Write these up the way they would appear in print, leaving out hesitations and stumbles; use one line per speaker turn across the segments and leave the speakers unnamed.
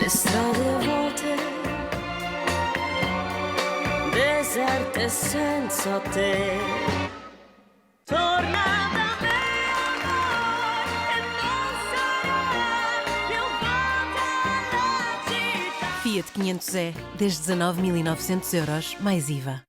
strade vuote, deserte senza te. Torna da me, amor, e non sarà più volta la città.
Fiat 500e, desde 19.900 euros, mais IVA.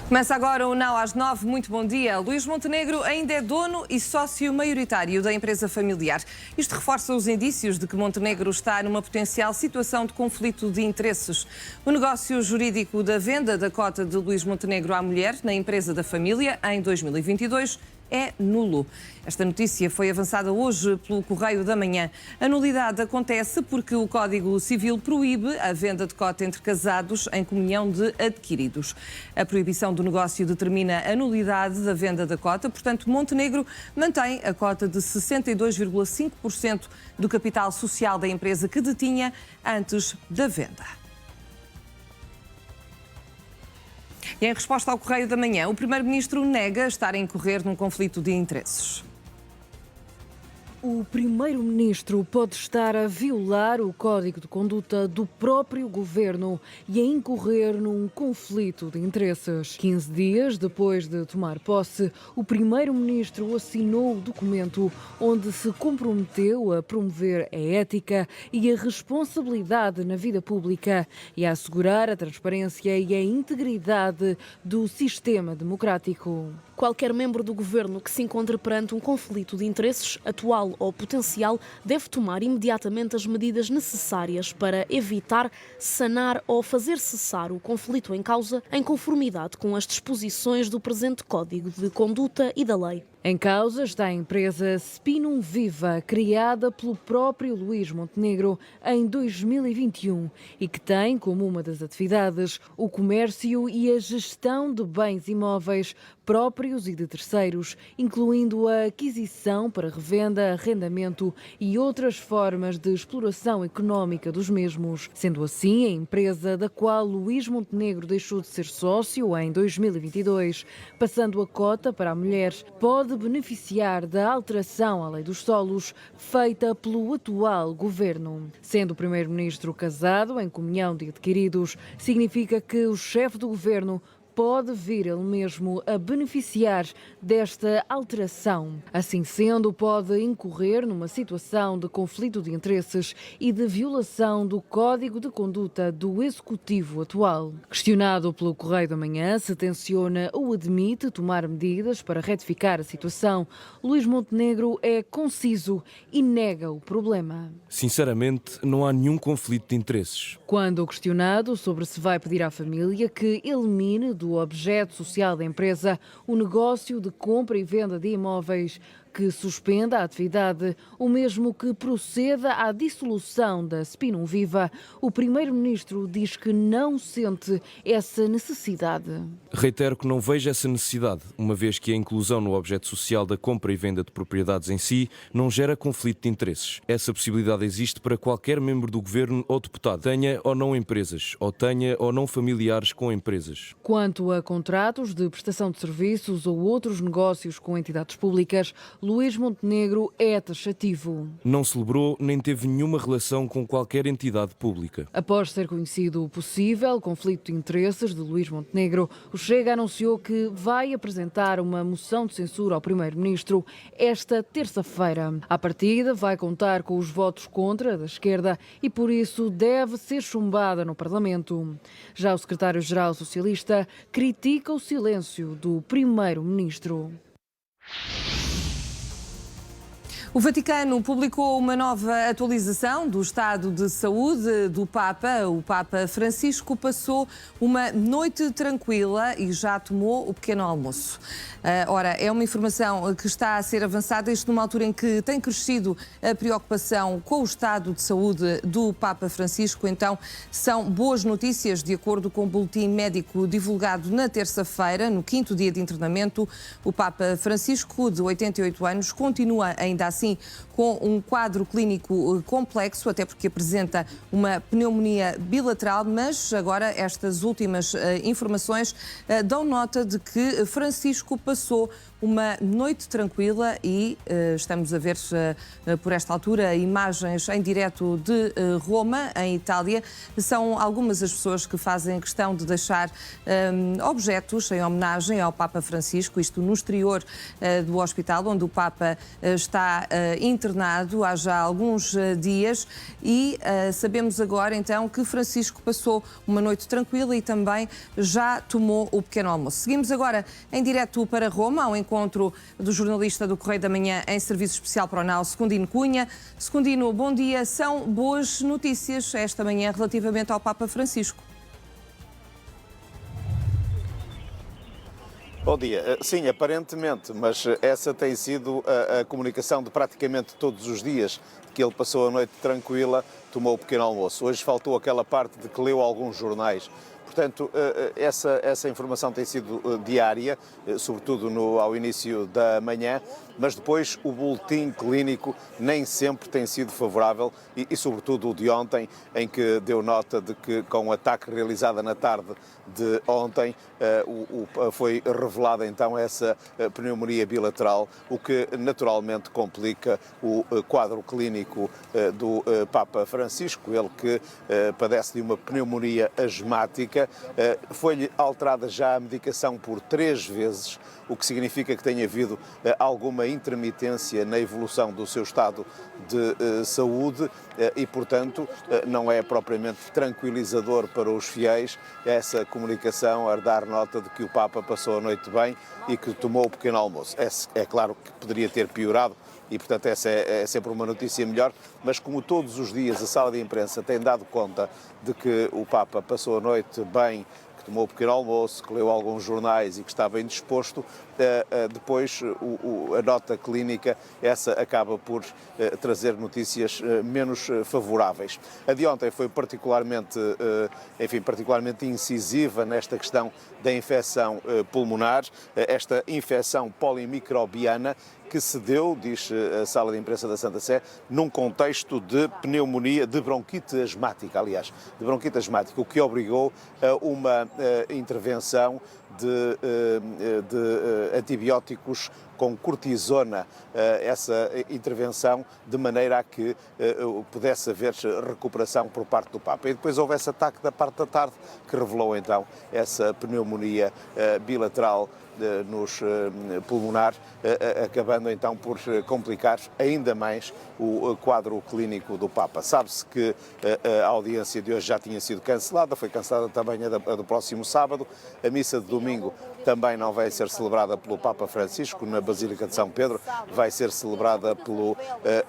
Começa agora o Now às 9. Muito bom dia. Luís Montenegro ainda é dono e sócio maioritário da empresa familiar. Isto reforça os indícios de que Montenegro está numa potencial situação de conflito de interesses. O negócio jurídico da venda da cota de Luís Montenegro à mulher na empresa da família em 2022 é nulo. Esta notícia foi avançada hoje pelo Correio da Manhã. A nulidade acontece porque o Código Civil proíbe a venda de cota entre casados em comunhão de adquiridos. A proibição do negócio determina a nulidade da venda da cota, portanto, Montenegro mantém a cota de 62,5% do capital social da empresa que detinha antes da venda. E em resposta ao Correio da Manhã, o Primeiro-Ministro nega estar a incorrer num conflito de interesses.
O Primeiro-Ministro pode estar a violar o Código de Conduta do próprio Governo e a incorrer num conflito de interesses. 15 dias depois de tomar posse, o Primeiro-Ministro assinou o documento onde se comprometeu a promover a ética e a responsabilidade na vida pública e a assegurar a transparência e a integridade do sistema democrático.
Qualquer membro do governo que se encontre perante um conflito de interesses, atual ou potencial, deve tomar imediatamente as medidas necessárias para evitar, sanar ou fazer cessar o conflito em causa em conformidade com as disposições do presente Código de Conduta e da lei.
Em causa está a empresa Spinum Viva, criada pelo próprio Luís Montenegro em 2021 e que tem como uma das atividades o comércio e a gestão de bens imóveis próprios e de terceiros, incluindo a aquisição para revenda, arrendamento e outras formas de exploração económica dos mesmos. Sendo assim, a empresa da qual Luís Montenegro deixou de ser sócio em 2022, passando a cota para a mulher, pode beneficiar da alteração à lei dos solos feita pelo atual governo. Sendo o primeiro-ministro casado em comunhão de adquiridos, significa que o chefe do governo pode vir ele mesmo a beneficiar desta alteração. Assim sendo, pode incorrer numa situação de conflito de interesses e de violação do Código de Conduta do Executivo atual. Questionado pelo Correio da Manhã se tenciona ou admite tomar medidas para retificar a situação, Luís Montenegro é conciso e nega o problema.
Sinceramente, não há nenhum conflito de interesses.
Quando questionado sobre se vai pedir à família que elimine do objeto social da empresa o negócio de compra e venda de imóveis, que suspenda a atividade, ou mesmo que proceda à dissolução da Spinum Viva, o Primeiro-Ministro diz que não sente essa necessidade.
Reitero que não vejo essa necessidade, uma vez que a inclusão no objeto social da compra e venda de propriedades em si não gera conflito de interesses. Essa possibilidade existe para qualquer membro do governo ou deputado, tenha ou não empresas, ou tenha ou não familiares com empresas.
Quanto a contratos de prestação de serviços ou outros negócios com entidades públicas, Luís Montenegro é taxativo.
Não celebrou nem teve nenhuma relação com qualquer entidade pública.
Após ser conhecido o possível conflito de interesses de Luís Montenegro, o Chega anunciou que vai apresentar uma moção de censura ao Primeiro-Ministro esta terça-feira. À partida, vai contar com os votos contra da esquerda e, por isso, deve ser chumbada no Parlamento. Já o secretário-geral socialista critica o silêncio do Primeiro-Ministro.
O Vaticano publicou uma nova atualização do estado de saúde do Papa. O Papa Francisco passou uma noite tranquila e já tomou o pequeno almoço. Ora, é uma informação que está a ser avançada, isto numa altura em que tem crescido a preocupação com o estado de saúde do Papa Francisco. Então, são boas notícias, de acordo com o boletim médico divulgado na terça-feira, no 5º dia de internamento. O Papa Francisco, de 88 anos, continua ainda assim com um quadro clínico complexo, até porque apresenta uma pneumonia bilateral, mas agora estas últimas informações dão nota de que Francisco passou uma noite tranquila e estamos a ver por esta altura imagens em direto de Roma, em Itália. São algumas as pessoas que fazem questão de deixar objetos em homenagem ao Papa Francisco, isto no exterior do hospital onde o Papa está internado há já alguns dias e sabemos agora então que Francisco passou uma noite tranquila e também já tomou o pequeno almoço. Seguimos agora em direto para Roma, ao encontro do jornalista do Correio da Manhã em serviço especial para o NAU, Secundino Cunha. Secundino, bom dia. São boas notícias esta manhã relativamente ao Papa Francisco.
Bom dia. Sim, aparentemente, mas essa tem sido a comunicação de praticamente todos os dias, que ele passou a noite tranquila, tomou o pequeno almoço. Hoje faltou aquela parte de que leu alguns jornais. Portanto, essa informação tem sido diária, sobretudo ao início da manhã, mas depois o boletim clínico nem sempre tem sido favorável e sobretudo o de ontem, em que deu nota de que com o ataque realizado na tarde de ontem foi revelada então essa pneumonia bilateral, o que naturalmente complica o quadro clínico do Papa Francisco, ele que padece de uma pneumonia asmática. Foi-lhe alterada já a medicação por 3 vezes, o que significa que tem havido alguma intermitência na evolução do seu estado de saúde e, portanto, não é propriamente tranquilizador para os fiéis essa comunicação a dar nota de que o Papa passou a noite bem e que tomou o pequeno almoço. É claro que poderia ter piorado e, portanto, essa é sempre uma notícia melhor, mas como todos os dias a sala de imprensa tem dado conta de que o Papa passou a noite bem, que tomou o pequeno almoço, que leu alguns jornais e que está bem disposto, depois a nota clínica, essa acaba por trazer notícias menos favoráveis. A de ontem foi particularmente incisiva nesta questão da infecção pulmonar, esta infecção polimicrobiana que se deu, diz a sala de imprensa da Santa Sé, num contexto de pneumonia, de bronquite asmática, o que obrigou a uma intervenção de antibióticos com cortisona, essa intervenção, de maneira a que pudesse haver recuperação por parte do Papa. E depois houve esse ataque da parte da tarde, que revelou então essa pneumonia bilateral nos pulmonar, acabando então por complicar ainda mais o quadro clínico do Papa. Sabe-se que a audiência de hoje já tinha sido cancelada, foi cancelada também a do próximo sábado. A missa de domingo também não vai ser celebrada pelo Papa Francisco na Basílica de São Pedro, vai ser celebrada pelo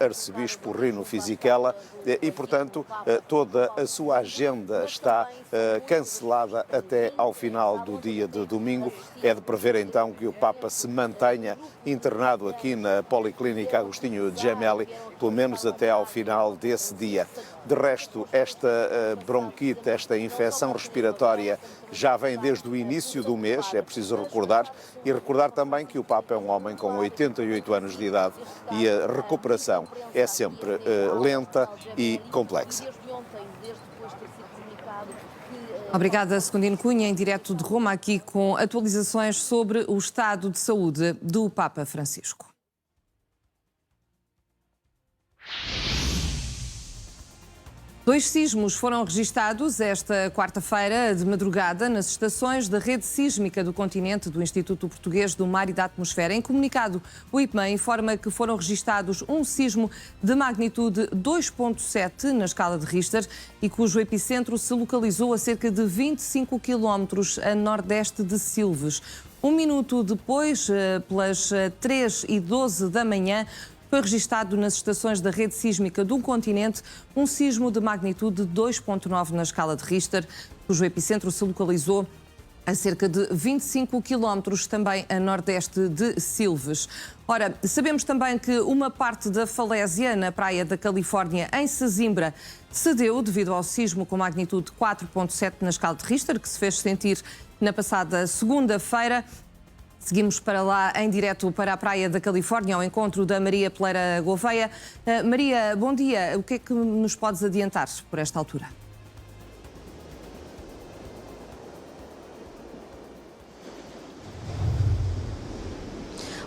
arcebispo Rino Fisichella e, portanto, toda a sua agenda está cancelada até ao final do dia de domingo. É de prever então que o Papa se mantenha internado aqui na Policlínica Agostinho Gemelli, pelo menos até ao final desse dia. De resto, esta bronquite, esta infecção respiratória já vem desde o início do mês, é preciso recordar, e recordar também que o Papa é um homem com 88 anos de idade e a recuperação é sempre lenta e complexa.
Obrigada, Secundino Cunha, em direto de Roma, aqui com atualizações sobre o estado de saúde do Papa Francisco. Dois sismos foram registados esta quarta-feira de madrugada nas estações da rede sísmica do continente do Instituto Português do Mar e da Atmosfera. Em comunicado, o IPMA informa que foram registados um sismo de magnitude 2.7 na escala de Richter e cujo epicentro se localizou a cerca de 25 quilómetros a nordeste de Silves. Um minuto depois, pelas 3h12 da manhã, foi registado nas estações da rede sísmica do continente um sismo de magnitude 2.9 na escala de Richter, cujo epicentro se localizou a cerca de 25 quilómetros também a nordeste de Silves. Ora, sabemos também que uma parte da falésia na praia da Califórnia, em Sesimbra, cedeu devido ao sismo com magnitude 4.7 na escala de Richter, que se fez sentir na passada segunda-feira. Seguimos para lá em direto para a Praia da Califórnia, ao encontro da Maria Peleira Gouveia. Maria, bom dia. O que é que nos podes adiantar por esta altura?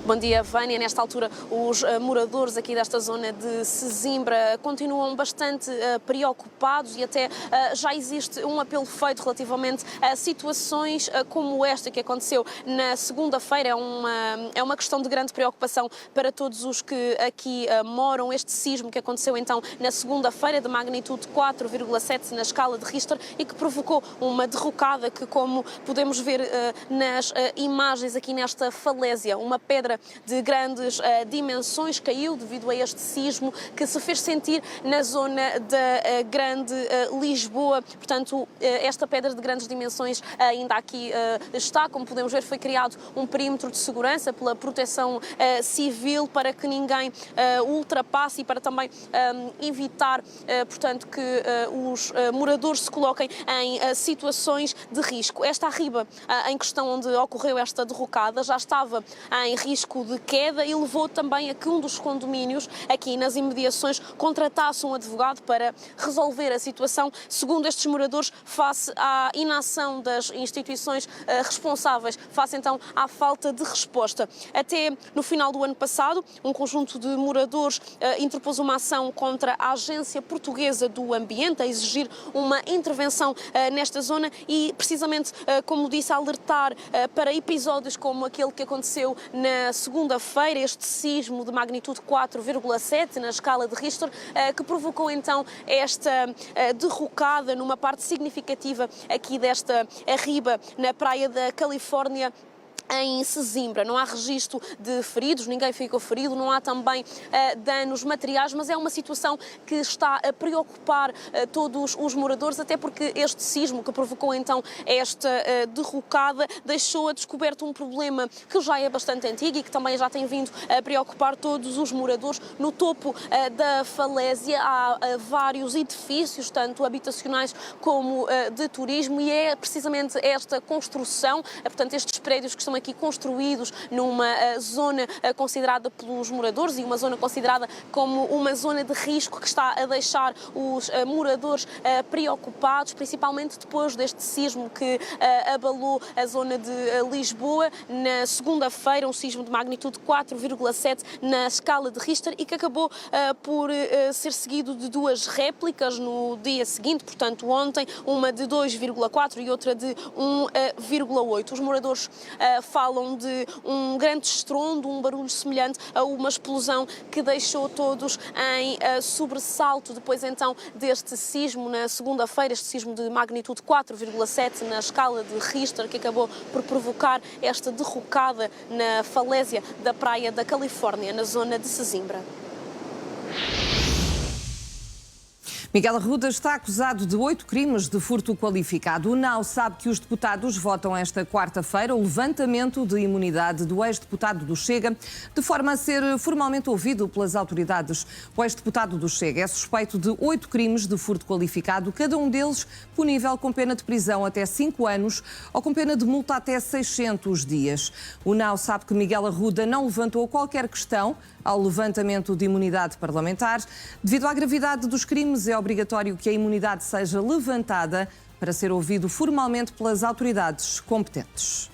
Bom dia, Vânia. Nesta altura, os moradores aqui desta zona de Sesimbra continuam bastante preocupados e até já existe um apelo feito relativamente a situações como esta que aconteceu na segunda-feira. É uma questão de grande preocupação para todos os que aqui moram. Este sismo que aconteceu então na segunda-feira de magnitude 4,7 na escala de Richter e que provocou uma derrocada que, como podemos ver nas imagens aqui nesta falésia, uma pedra de grandes dimensões caiu devido a este sismo que se fez sentir na zona da Grande Lisboa. Portanto, esta pedra de grandes dimensões ainda aqui está. Como podemos ver, foi criado um perímetro de segurança pela Proteção Civil para que ninguém ultrapasse e para também evitar, portanto, que os moradores se coloquem em situações de risco. Esta arriba em questão onde ocorreu esta derrocada já estava em risco de queda e levou também a que um dos condomínios aqui nas imediações contratasse um advogado para resolver a situação, segundo estes moradores, face à inação das instituições responsáveis, face então à falta de resposta. Até no final do ano passado, um conjunto de moradores interpôs uma ação contra a Agência Portuguesa do Ambiente a exigir uma intervenção nesta zona e, precisamente, como disse, alertar para episódios como aquele que aconteceu na segunda-feira, este sismo de magnitude 4,7 na escala de Richter, que provocou então esta derrocada numa parte significativa aqui desta arriba na praia da Califórnia, em Sesimbra. Não há registro de feridos, ninguém ficou ferido, não há também danos materiais, mas é uma situação que está a preocupar todos os moradores, até porque este sismo que provocou então esta derrocada deixou a descoberto um problema que já é bastante antigo e que também já tem vindo a preocupar todos os moradores. No topo da falésia há vários edifícios, tanto habitacionais como de turismo, e é precisamente esta construção, portanto estes prédios que estão aqui construídos numa zona considerada pelos moradores e uma zona considerada como uma zona de risco que está a deixar os moradores preocupados, principalmente depois deste sismo que abalou a zona de Lisboa na segunda-feira, um sismo de magnitude 4,7 na escala de Richter e que acabou por ser seguido de duas réplicas no dia seguinte, portanto ontem, uma de 2,4 e outra de 1,8. Os moradores falam de um grande estrondo, um barulho semelhante a uma explosão que deixou todos em sobressalto depois então deste sismo na segunda-feira, este sismo de magnitude 4,7 na escala de Richter que acabou por provocar esta derrocada na falésia da praia da Califórnia, na zona de Sesimbra.
Miguel Arruda está acusado de 8 crimes de furto qualificado. O NAU sabe que os deputados votam esta quarta-feira o levantamento de imunidade do ex-deputado do Chega, de forma a ser formalmente ouvido pelas autoridades. O ex-deputado do Chega é suspeito de 8 crimes de furto qualificado, cada um deles punível com pena de prisão até 5 anos ou com pena de multa até 600 dias. O NAU sabe que Miguel Arruda não levantou qualquer questão ao levantamento de imunidade parlamentar. Devido à gravidade dos crimes, é obrigatório que a imunidade seja levantada para ser ouvido formalmente pelas autoridades competentes.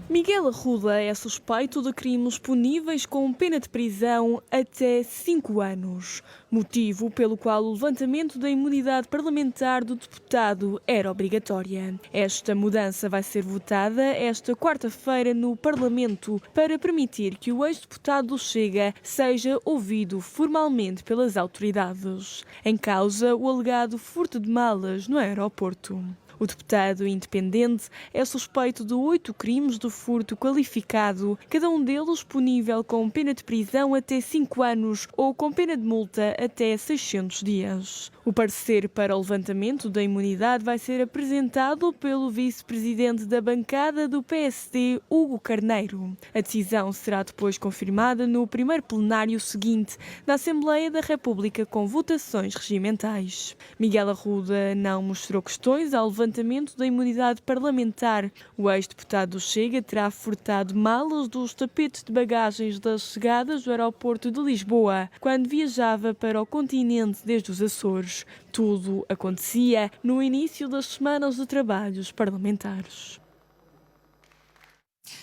Miguel Arruda é suspeito de crimes puníveis com pena de prisão até 5 anos, motivo pelo qual o levantamento da imunidade parlamentar do deputado era obrigatória. Esta mudança vai ser votada esta quarta-feira no Parlamento para permitir que o ex-deputado do Chega seja ouvido formalmente pelas autoridades. Em causa, o alegado furto de malas no aeroporto. O deputado independente é suspeito de 8 crimes de furto qualificado, cada um deles punível com pena de prisão até 5 anos ou com pena de multa até 600 dias. O parecer para o levantamento da imunidade vai ser apresentado pelo vice-presidente da bancada do PSD, Hugo Carneiro. A decisão será depois confirmada no primeiro plenário seguinte da Assembleia da República com votações regimentais. Miguel Arruda não mostrou questões ao levantamento da imunidade parlamentar. O ex-deputado do Chega terá furtado malas dos tapetes de bagagens das chegadas do aeroporto de Lisboa, quando viajava para o continente desde os Açores. Tudo acontecia no início das semanas de trabalhos parlamentares.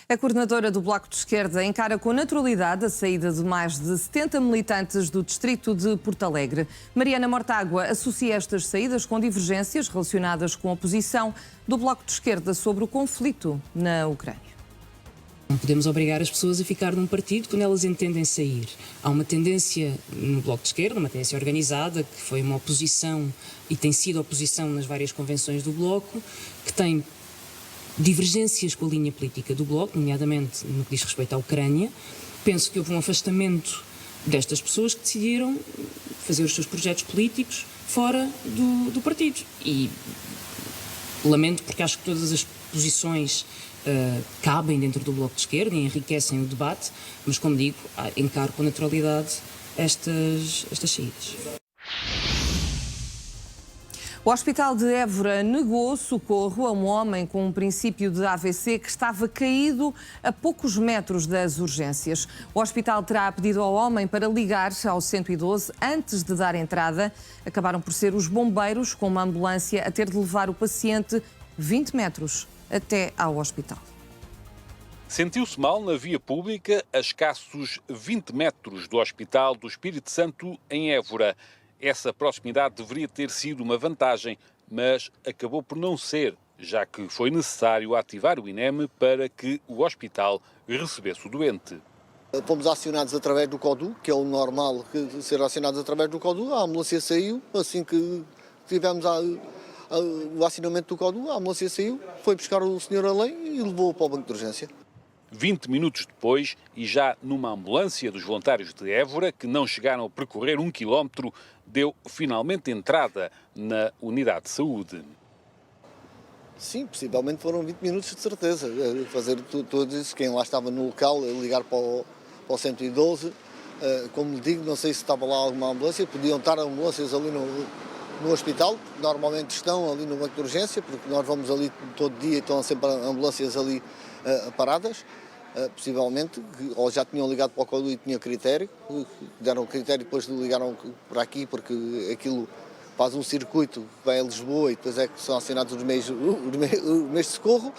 A coordenadora do Bloco de Esquerda encara com naturalidade a saída de mais de 70 militantes do distrito de Porto Alegre. Mariana Mortágua associa estas saídas com divergências relacionadas com a posição do Bloco de Esquerda sobre o conflito na Ucrânia.
Não podemos obrigar as pessoas a ficar num partido quando elas entendem sair. Há uma tendência no Bloco de Esquerda, uma tendência organizada, que foi uma oposição e tem sido oposição nas várias convenções do Bloco, que tem divergências com a linha política do Bloco, nomeadamente no que diz respeito à Ucrânia. Penso que houve um afastamento destas pessoas que decidiram fazer os seus projetos políticos fora do partido. E lamento, porque acho que todas as posições cabem dentro do Bloco de Esquerda e enriquecem o debate, mas, como digo, encaro com naturalidade estas saídas.
O Hospital de Évora negou socorro a um homem com um princípio de AVC que estava caído a poucos metros das urgências. O hospital terá pedido ao homem para ligar ao 112 antes de dar entrada. Acabaram por ser os bombeiros com uma ambulância a ter de levar o paciente 20 metros até ao hospital.
Sentiu-se mal na via pública a escassos 20 metros do Hospital do Espírito Santo em Évora. Essa proximidade deveria ter sido uma vantagem, mas acabou por não ser, já que foi necessário ativar o INEM para que o hospital recebesse o doente.
Fomos acionados através do CODU, que é o normal ser acionados através do CODU. A ambulância saiu, assim que tivemos o acionamento do CODU, a ambulância saiu, foi buscar o senhor além e levou-o para o banco de urgência.
20 minutos depois, e já numa ambulância dos voluntários de Évora, que não chegaram a percorrer 1 quilómetro, deu finalmente entrada na unidade de saúde.
Sim, possivelmente foram 20 minutos de certeza. Fazer tudo isso, quem lá estava no local, ligar para o 112. Como lhe digo, não sei se estava lá alguma ambulância, podiam estar ambulâncias ali no hospital, normalmente estão ali no banco de urgência, porque nós vamos ali todo dia e estão sempre ambulâncias ali paradas. Possivelmente, ou já tinham ligado para o CODU e tinha critério, deram critério, depois ligaram para aqui, porque aquilo faz um circuito que vai a Lisboa e depois é que são acionados os meios de socorro.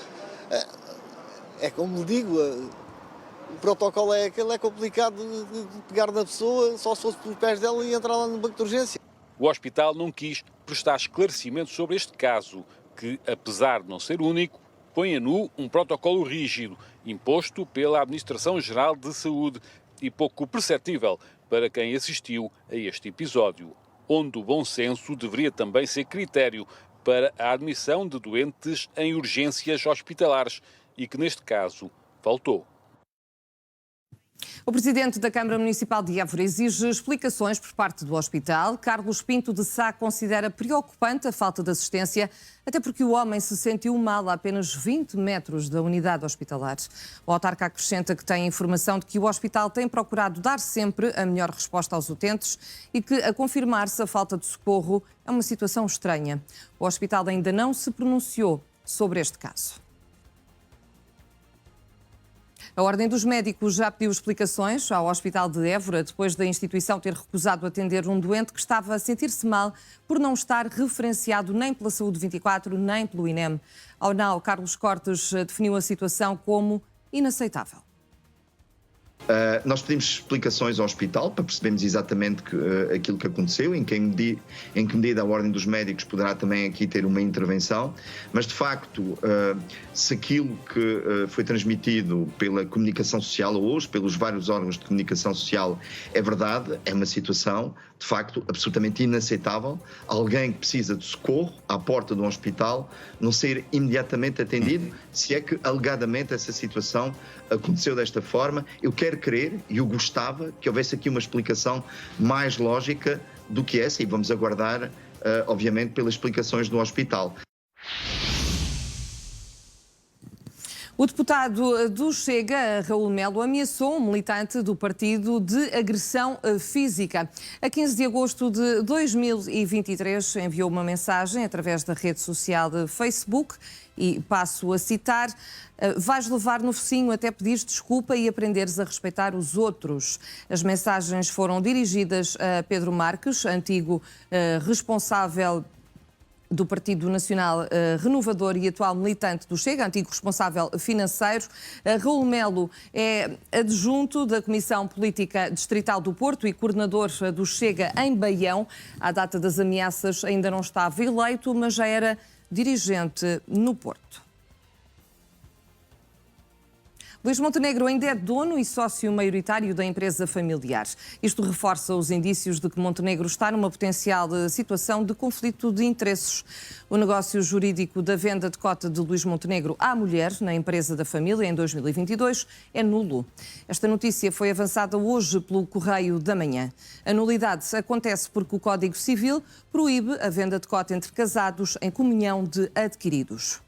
É como lhe digo, o protocolo é aquele, é complicado de pegar na pessoa, só se fosse pelos pés dela e entrar lá no banco de urgência.
O hospital não quis prestar esclarecimentos sobre este caso, que, apesar de não ser único, põe a nu um protocolo rígido, imposto pela Administração-Geral de Saúde e pouco perceptível para quem assistiu a este episódio, onde o bom senso deveria também ser critério para a admissão de doentes em urgências hospitalares e que, neste caso, faltou.
O presidente da Câmara Municipal de Évora exige explicações por parte do hospital. Carlos Pinto de Sá considera preocupante a falta de assistência, até porque o homem se sentiu mal a apenas 20 metros da unidade hospitalar. O autarca acrescenta que tem informação de que o hospital tem procurado dar sempre a melhor resposta aos utentes e que, a confirmar-se a falta de socorro, é uma situação estranha. O hospital ainda não se pronunciou sobre este caso. A Ordem dos Médicos já pediu explicações ao Hospital de Évora depois da instituição ter recusado atender um doente que estava a sentir-se mal por não estar referenciado nem pela Saúde 24 nem pelo INEM. A UNAL, Carlos Cortes, definiu a situação como inaceitável.
Nós pedimos explicações ao hospital para percebermos exatamente aquilo que aconteceu, em que medida a Ordem dos Médicos poderá também aqui ter uma intervenção, mas de facto, se aquilo que foi transmitido pela comunicação social hoje, pelos vários órgãos de comunicação social, é verdade, é uma situação de facto absolutamente inaceitável, alguém que precisa de socorro à porta de um hospital não ser imediatamente atendido, se é que alegadamente essa situação aconteceu desta forma. Eu quero crer, e eu gostava que houvesse aqui uma explicação mais lógica do que essa, e vamos aguardar obviamente, pelas explicações do hospital.
O deputado do Chega, Raul Melo, ameaçou um militante do partido de agressão física. A 15 de agosto de 2023 enviou uma mensagem através da rede social de Facebook e passo a citar: vais levar no focinho até pedires desculpa e aprenderes a respeitar os outros. As mensagens foram dirigidas a Pedro Marques, antigo responsável do Partido Nacional Renovador e atual militante do Chega, antigo responsável financeiro. Raul Melo é adjunto da Comissão Política Distrital do Porto e coordenador do Chega em Baião. À data das ameaças ainda não estava eleito, mas já era dirigente no Porto. Luís Montenegro ainda é dono e sócio maioritário da empresa familiar. Isto reforça os indícios de que Montenegro está numa potencial situação de conflito de interesses. O negócio jurídico da venda de cota de Luís Montenegro à mulher na empresa da família em 2022 é nulo. Esta notícia foi avançada hoje pelo Correio da Manhã. A nulidade acontece porque o Código Civil proíbe a venda de cota entre casados em comunhão de adquiridos.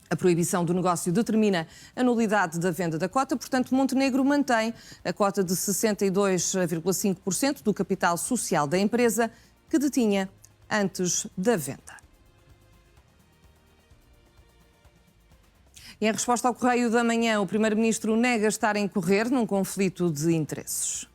A proibição do negócio determina a nulidade da venda da cota, portanto, Montenegro mantém a cota de 62,5% do capital social da empresa que detinha antes da venda. E em resposta ao Correio da Manhã, o Primeiro-Ministro nega estar a incorrer num conflito de interesses.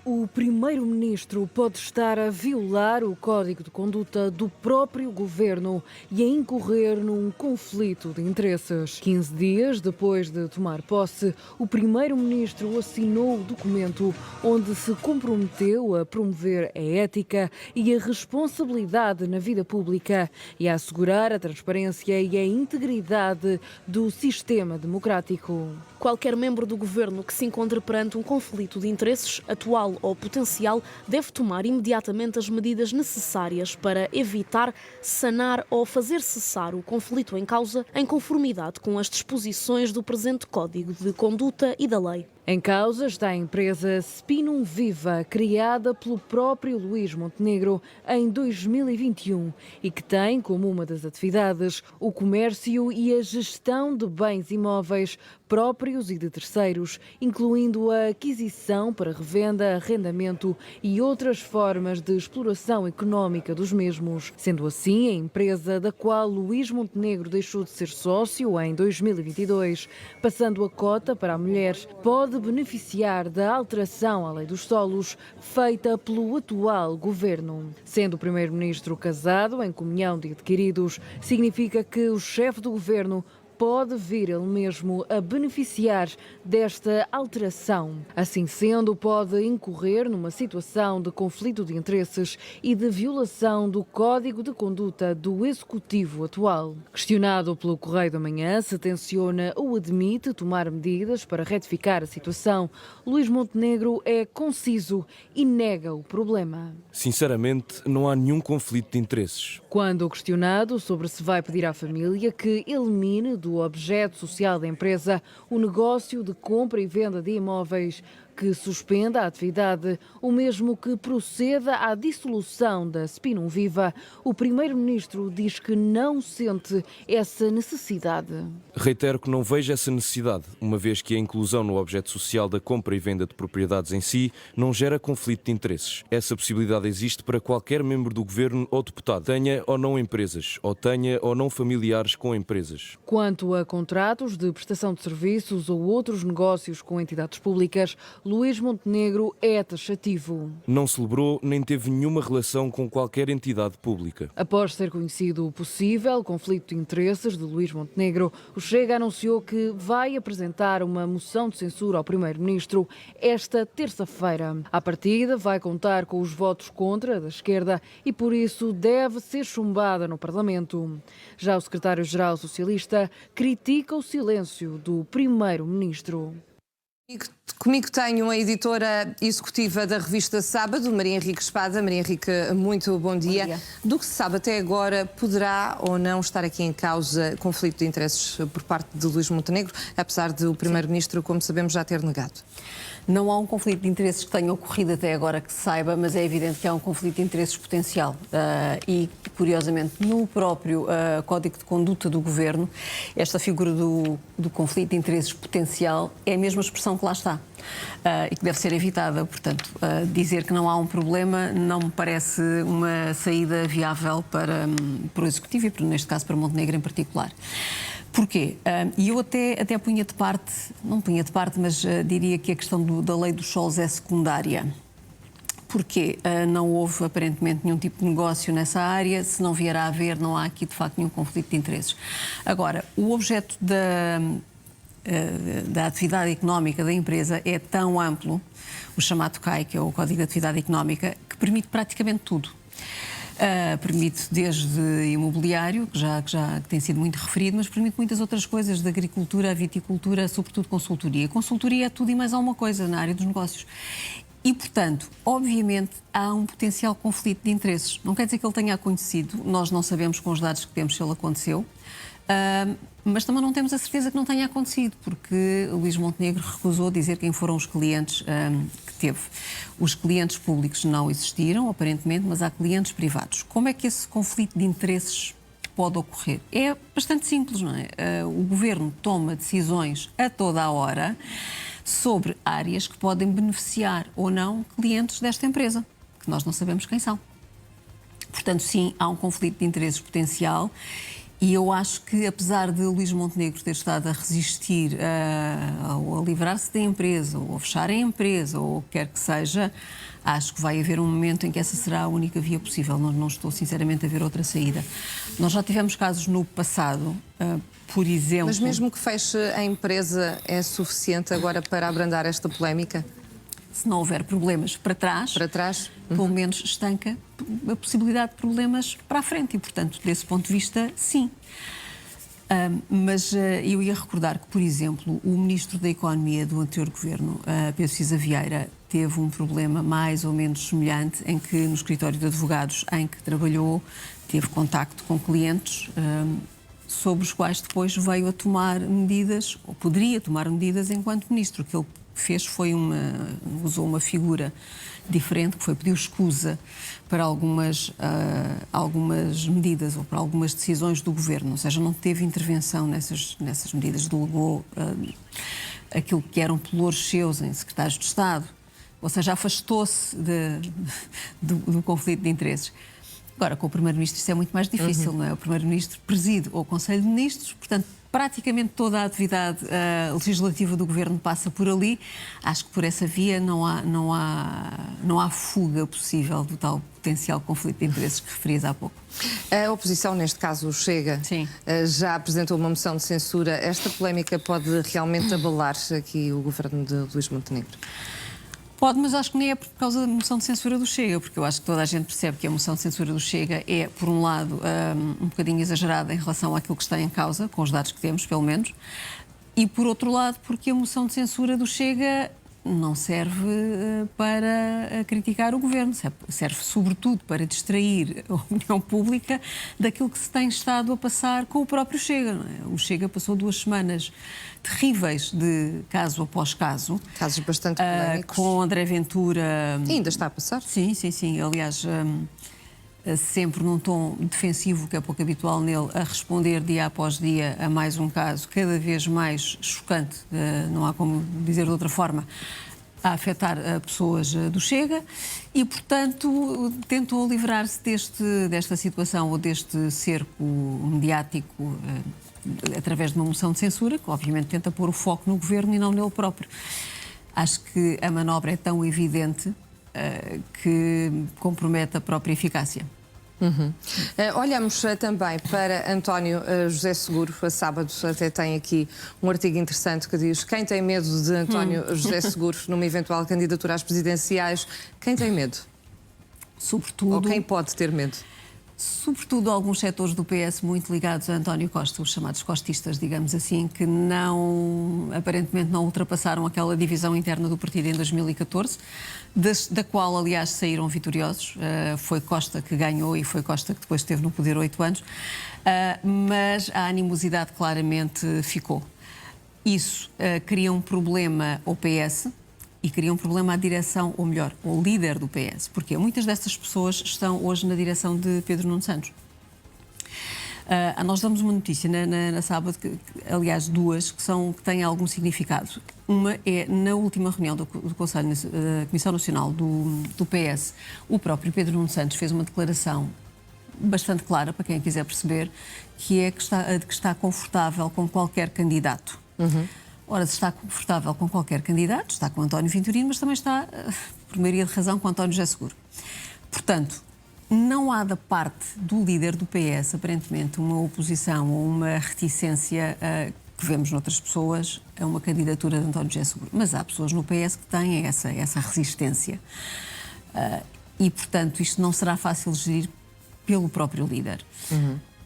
O Primeiro-Ministro pode estar a violar o Código de Conduta do próprio Governo e a incorrer num conflito de interesses. 15 dias depois de tomar posse, o Primeiro-Ministro assinou o documento onde se comprometeu a promover a ética e a responsabilidade na vida pública e a assegurar a transparência e a integridade do sistema democrático.
Qualquer membro do Governo que se encontre perante um conflito de interesses, atual ou potencial, deve tomar imediatamente as medidas necessárias para evitar, sanar ou fazer cessar o conflito em causa em conformidade com as disposições do presente Código de Conduta e da lei.
Em causa está a empresa Spinum Viva, criada pelo próprio Luís Montenegro em 2021 e que tem como uma das atividades o comércio e a gestão de bens imóveis próprios e de terceiros, incluindo a aquisição para revenda, arrendamento e outras formas de exploração económica dos mesmos. Sendo assim, a empresa da qual Luís Montenegro deixou de ser sócio em 2022, passando a cota para a mulher, pode beneficiar da alteração à lei dos solos feita pelo atual governo. Sendo o primeiro-ministro casado em comunhão de adquiridos, significa que o chefe do governo pode vir ele mesmo a beneficiar desta alteração. Assim sendo, pode incorrer numa situação de conflito de interesses e de violação do Código de Conduta do Executivo atual. Questionado pelo Correio da Manhã se tenciona ou admite tomar medidas para retificar a situação, Luís Montenegro é conciso e nega o problema.
Sinceramente, não há nenhum conflito de interesses.
Quando questionado sobre se vai pedir à família que elimine do objeto social da empresa o negócio de compra e venda de imóveis, que suspenda a atividade, ou mesmo que proceda à dissolução da Spinum Viva, o Primeiro-Ministro diz que não sente essa necessidade.
Reitero que não vejo essa necessidade, uma vez que a inclusão no objeto social da compra e venda de propriedades em si não gera conflito de interesses. Essa possibilidade existe para qualquer membro do Governo ou deputado, tenha ou não empresas, ou tenha ou não familiares com empresas.
Quanto a contratos de prestação de serviços ou outros negócios com entidades públicas, Luís Montenegro é taxativo.
Não celebrou nem teve nenhuma relação com qualquer entidade pública.
Após ser conhecido o possível conflito de interesses de Luís Montenegro, o Chega anunciou que vai apresentar uma moção de censura ao Primeiro-Ministro esta terça-feira. À partida, vai contar com os votos contra da esquerda e, por isso, deve ser chumbada no Parlamento. Já o secretário-geral socialista critica o silêncio do Primeiro-Ministro.
Comigo tenho a editora executiva da revista Sábado, Maria Henrique Espada. Maria Henrique, muito bom dia. Bom dia. Do que se sabe até agora, poderá ou não estar aqui em causa conflito de interesses por parte de Luís Montenegro, apesar de o Primeiro-Ministro, como sabemos, já ter negado?
Não há um conflito de interesses que tenha ocorrido até agora que se saiba, mas é evidente que há um conflito de interesses potencial. E, curiosamente, no próprio Código de Conduta do Governo, esta figura do conflito de interesses potencial é a mesma expressão que lá está. E que deve ser evitada. Portanto, dizer que não há um problema não me parece uma saída viável para o Executivo e, neste caso, para Montenegro em particular. Porquê? E eu até punha de parte, não punha de parte, mas diria que a questão da lei dos solos é secundária. Porque não houve aparentemente nenhum tipo de negócio nessa área, se não vier a haver, não há aqui de facto nenhum conflito de interesses. Agora, o objeto da atividade económica da empresa é tão amplo, o chamado CAI, que é o Código de Atividade Económica, que permite praticamente tudo. Permite desde imobiliário, que tem sido muito referido, mas permite muitas outras coisas, da agricultura à viticultura, sobretudo consultoria. Consultoria é tudo e mais alguma coisa na área dos negócios. E, portanto, obviamente, há um potencial conflito de interesses. Não quer dizer que ele tenha acontecido, nós não sabemos com os dados que temos se ele aconteceu, mas também não temos a certeza que não tenha acontecido, porque o Luís Montenegro recusou dizer quem foram os clientes que teve. Os clientes públicos não existiram, aparentemente, mas há clientes privados. Como é que esse conflito de interesses pode ocorrer? É bastante simples, não é? O Governo toma decisões a toda a hora sobre áreas que podem beneficiar ou não clientes desta empresa, que nós não sabemos quem são. Portanto, sim, há um conflito de interesses potencial. E eu acho que, apesar de Luís Montenegro ter estado a resistir a livrar-se da empresa, ou a fechar a empresa, ou o que quer que seja, acho que vai haver um momento em que essa será a única via possível. Não estou, sinceramente, a ver outra saída. Nós já tivemos casos no passado, por exemplo...
Mas mesmo que feche a empresa, é suficiente agora para abrandar esta polémica?
Se não houver problemas para trás, pelo menos estanca a possibilidade de problemas para a frente. E, portanto, desse ponto de vista, sim. Mas eu ia recordar que, por exemplo, o Ministro da Economia do anterior governo, Pedro Cisa Vieira, teve um problema mais ou menos semelhante, em que no escritório de advogados em que trabalhou, teve contacto com clientes sobre os quais depois veio a tomar medidas, ou poderia tomar medidas enquanto Ministro. O que ele fez foi usou uma figura diferente, que foi pedir escusa para algumas medidas ou para algumas decisões do Governo, ou seja, não teve intervenção nessas medidas, delegou aquilo que eram pelouros seus em secretários de Estado, ou seja, afastou-se do conflito de interesses. Agora, com o Primeiro-Ministro isso é muito mais difícil, não é? O Primeiro-Ministro preside o Conselho de Ministros, portanto, praticamente toda a atividade legislativa do Governo passa por ali. Acho que por essa via não há fuga possível do tal potencial conflito de interesses que referias há pouco.
A oposição, neste caso o Chega, já apresentou uma moção de censura. Esta polémica pode realmente abalar aqui o governo de Luís Montenegro?
Pode, mas acho que nem é por causa da moção de censura do Chega, porque eu acho que toda a gente percebe que a moção de censura do Chega é, por um lado, um bocadinho exagerada em relação àquilo que está em causa, com os dados que temos, pelo menos, e, por outro lado, porque a moção de censura do Chega não serve para criticar o governo, serve sobretudo para distrair a opinião pública daquilo que se tem estado a passar com o próprio Chega. Não é? O Chega passou 2 semanas terríveis de caso após caso.
Casos bastante polémicos.
Com André Ventura...
E ainda está a passar?
Sim. Aliás, sempre num tom defensivo, que é pouco habitual nele, a responder dia após dia a mais um caso cada vez mais chocante, não há como dizer de outra forma, a afetar pessoas do Chega e, portanto, tentou livrar-se desta situação ou deste cerco mediático através de uma moção de censura, que obviamente tenta pôr o foco no governo e não nele próprio. Acho que a manobra é tão evidente que compromete a própria eficácia.
Olhamos também para António José Seguro. A sábado até tem aqui um artigo interessante que diz: quem tem medo de António José Seguro numa eventual candidatura às presidenciais? Quem tem medo?
Sobretudo...
Ou quem pode ter medo?
Sobretudo alguns setores do PS muito ligados a António Costa, os chamados costistas, digamos assim, que aparentemente não ultrapassaram aquela divisão interna do partido em 2014, da qual, aliás, saíram vitoriosos. Foi Costa que ganhou e foi Costa que depois esteve no poder 8 anos, mas a animosidade claramente ficou. Isso cria um problema ao PS, e cria um problema à direção, ou melhor, ao líder do PS. Porque muitas destas pessoas estão hoje na direção de Pedro Nuno Santos. Nós damos uma notícia na sábado, aliás, duas, que têm algum significado. Uma é, na última reunião do Conselho da Comissão Nacional do PS, o próprio Pedro Nuno Santos fez uma declaração bastante clara, para quem quiser perceber, que é que está confortável com qualquer candidato. Ora, se está confortável com qualquer candidato, está com António Vitorino, mas também está, por maioria de razão, com António José Seguro. Portanto, não há da parte do líder do PS, aparentemente, uma oposição ou uma reticência que vemos noutras pessoas a uma candidatura de António José Seguro. Mas há pessoas no PS que têm essa resistência. E, portanto, isto não será fácil de gerir pelo próprio líder.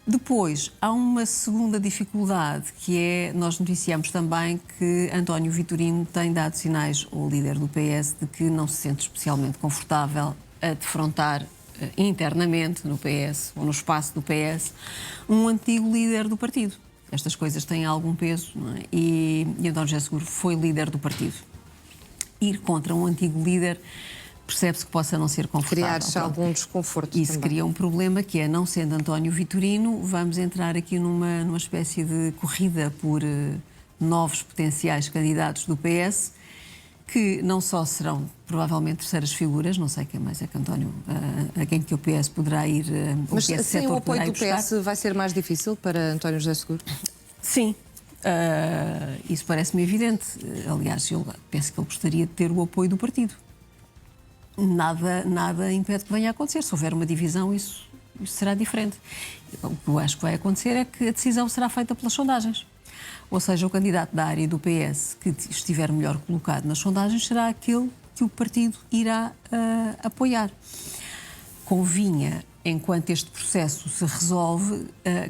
Depois, há uma segunda dificuldade, que é, nós noticiamos também que António Vitorino tem dado sinais ao líder do PS de que não se sente especialmente confortável a defrontar internamente no PS, ou no espaço do PS, um antigo líder do partido. Estas coisas têm algum peso, não é? E António José Seguro foi líder do partido. Ir contra um antigo líder percebe-se que possa não ser confortável.
Criar-se algum desconforto.
Isso
também.
cria um problema que é, não sendo António Vitorino, vamos entrar aqui numa espécie de corrida por novos potenciais candidatos do PS, que não só serão provavelmente terceiras figuras, não sei quem mais é que António, a quem que o PS poderá ir...
Mas sem o apoio do PS vai ser mais difícil para António José Seguro?
Sim. Isso parece-me evidente. Aliás, eu penso que ele gostaria de ter o apoio do partido. Nada impede que venha a acontecer. Se houver uma divisão, isso será diferente. O que eu acho que vai acontecer é que a decisão será feita pelas sondagens. Ou seja, o candidato da área do PS que estiver melhor colocado nas sondagens será aquele que o partido irá apoiar. Convinha, enquanto este processo se resolve,